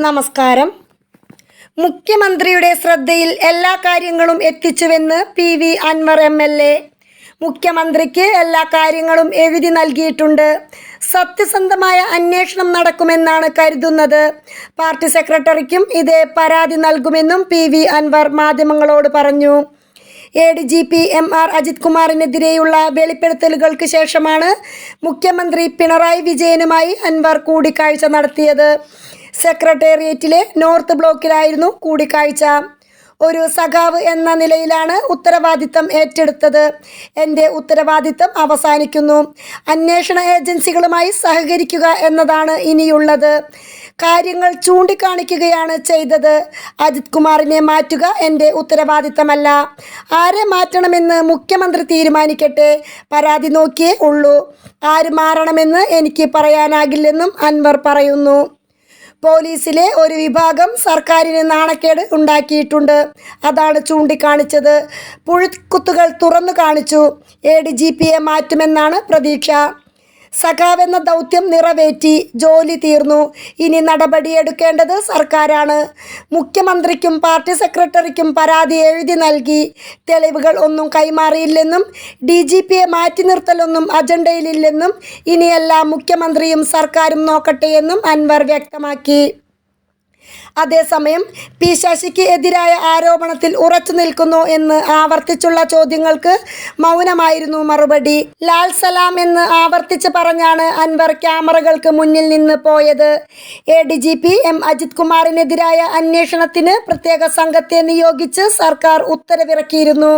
നമസ്കാരം. മുഖ്യമന്ത്രിയുടെ ശ്രദ്ധയിൽ എല്ലാ കാര്യങ്ങളും എത്തിച്ചുവെന്ന് PV അൻവർ MLA. മുഖ്യമന്ത്രിക്ക് എല്ലാ കാര്യങ്ങളും എഴുതി നൽകിയിട്ടുണ്ട്. സത്യസന്ധമായ അന്വേഷണം നടക്കുമെന്നാണ് കരുതുന്നത്. പാർട്ടി സെക്രട്ടറിക്കും ഇതേ പരാതി നൽകുമെന്നും PV അൻവർ മാധ്യമങ്ങളോട് പറഞ്ഞു. ADGP MR അജിത് കുമാറിനെതിരെയുള്ള വെളിപ്പെടുത്തലുകൾക്ക് ശേഷമാണ് മുഖ്യമന്ത്രി പിണറായി വിജയനുമായി അൻവർ കൂടിക്കാഴ്ച നടത്തിയത്. സെക്രട്ടേറിയറ്റിലെ നോർത്ത് ബ്ലോക്കിലായിരുന്നു കൂടിക്കാഴ്ച. ഒരു സഖാവ് എന്ന നിലയിലാണ് ഉത്തരവാദിത്തം ഏറ്റെടുത്തത്. എൻ്റെ ഉത്തരവാദിത്തം അവസാനിക്കുന്നു. അന്വേഷണ ഏജൻസികളുമായി സഹകരിക്കുക എന്നതാണ് ഇനിയുള്ളത്. കാര്യങ്ങൾ ചൂണ്ടിക്കാണിക്കുകയാണ് ചെയ്തത്. അജിത് കുമാറിനെ മാറ്റുക എൻ്റെ ഉത്തരവാദിത്തമല്ല. ആരെ മാറ്റണമെന്ന് മുഖ്യമന്ത്രി തീരുമാനിക്കട്ടെ. പരാതി നോക്കിയേ ഉള്ളൂ. ആര് മാറണമെന്ന് എനിക്ക് പറയാനാകില്ലെന്നും അൻവർ പറയുന്നു. പോലീസിലെ ഒരു വിഭാഗം സർക്കാരിന് നാണക്കേട് ഉണ്ടാക്കിയിട്ടുണ്ട്. അതാണ് ചൂണ്ടിക്കാണിച്ചത്. പുഴുക്കുത്തുകൾ തുറന്നു കാണിച്ചു. ADGPയെ മാറ്റുമെന്നാണ് പ്രതീക്ഷ. സഖാവെന്ന ദൗത്യം നിറവേറ്റി. ജോലി തീർന്നു. ഇനി നടപടിയെടുക്കേണ്ടത് സർക്കാരാണ്. മുഖ്യമന്ത്രിക്കും പാർട്ടി സെക്രട്ടറിക്കും പരാതി എഴുതി നൽകി. തെളിവുകൾ ഒന്നും കൈമാറിയില്ലെന്നും DGPയെ മാറ്റി നിർത്തലൊന്നും അജണ്ടയിലില്ലെന്നും ഇനിയെല്ലാം മുഖ്യമന്ത്രിയും സർക്കാരും നോക്കട്ടെയെന്നും അൻവർ വ്യക്തമാക്കി. അതേസമയം പിശാചിക്ക് എതിരായ ആരോപണത്തിൽ ഉറച്ചു നിൽക്കുന്നു എന്ന് ആവർത്തിച്ചുള്ള ചോദ്യങ്ങൾക്ക് മൗനമായിരുന്നു മറുപടി. ലാൽ സലാം എന്ന് ആവർത്തിച്ച് പറഞ്ഞാണ് അൻവർ ക്യാമറകൾക്ക് മുന്നിൽ നിന്ന് പോയത്. ADGP M അജിത് കുമാറിനെതിരായ അന്വേഷണത്തിന് പ്രത്യേക സംഘത്തെ നിയോഗിച്ച് സർക്കാർ ഉത്തരവിറക്കിയിരുന്നു.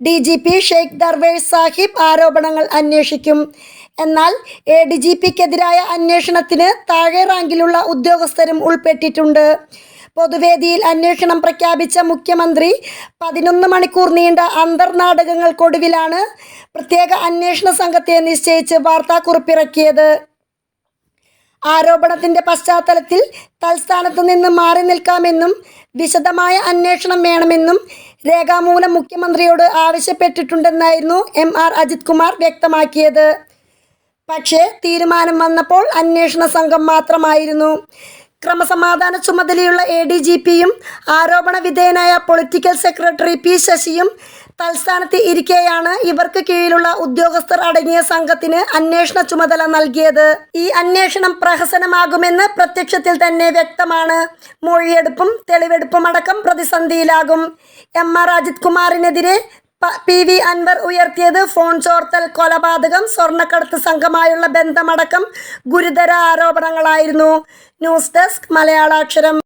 DGP ഷെയ്ഖ് ദർവേഷ് സാഹിബ് ആരോപണങ്ങൾ അന്വേഷിക്കും. എന്നാൽ ADGPക്കെതിരായ അന്വേഷണത്തിന് താഴെ റാങ്കിലുള്ള ഉദ്യോഗസ്ഥരും ഉൾപ്പെട്ടിട്ടുണ്ട്. പൊതുവേദിയിൽ അന്വേഷണം പ്രഖ്യാപിച്ച മുഖ്യമന്ത്രി 11 മണിക്കൂർ നീണ്ട അന്തർനാടകങ്ങൾക്കൊടുവിലാണ് പ്രത്യേക അന്വേഷണ സംഘത്തെ നിശ്ചയിച്ച് വാർത്താക്കുറിപ്പിറക്കിയത്. ആരോപണത്തിൻ്റെ പശ്ചാത്തലത്തിൽ തൽസ്ഥാനത്ത് നിന്ന് മാറി നിൽക്കാമെന്നും വിശദമായ അന്വേഷണം വേണമെന്നും രേഖാമൂലം മുഖ്യമന്ത്രിയോട് ആവശ്യപ്പെട്ടിട്ടുണ്ടെന്നായിരുന്നു MR അജിത് കുമാർ വ്യക്തമാക്കിയത്. പക്ഷേ തീരുമാനം വന്നപ്പോൾ അന്വേഷണ സംഘം മാത്രമായിരുന്നു. ക്രമസമാധാന ചുമതലയുള്ള ADGPയും ആരോപണ വിധേയനായ പൊളിറ്റിക്കൽ സെക്രട്ടറി P ശശിയും തൽസ്ഥാനത്ത് ഇരിക്കെയാണ് ഇവർക്ക് കീഴിലുള്ള ഉദ്യോഗസ്ഥർ അടങ്ങിയ സംഘത്തിന് അന്വേഷണ ചുമതല നൽകിയത്. ഈ അന്വേഷണം പ്രഹസനമാകുമെന്ന് പ്രത്യക്ഷത്തിൽ തന്നെ വ്യക്തമാണ്. മൊഴിയെടുപ്പും തെളിവെടുപ്പും അടക്കം പ്രതിസന്ധിയിലാകും. MR അജിത് കുമാറിനെതിരെ PV അൻവർ ഉയർത്തിയത് ഫോൺ ചോർത്തൽ, കൊലപാതകം, സ്വർണ്ണക്കടത്ത് സംഘമായുള്ള ബന്ധമടക്കം ഗുരുതര ആരോപണങ്ങളായിരുന്നു. News desk മലയാളാക്ഷരം.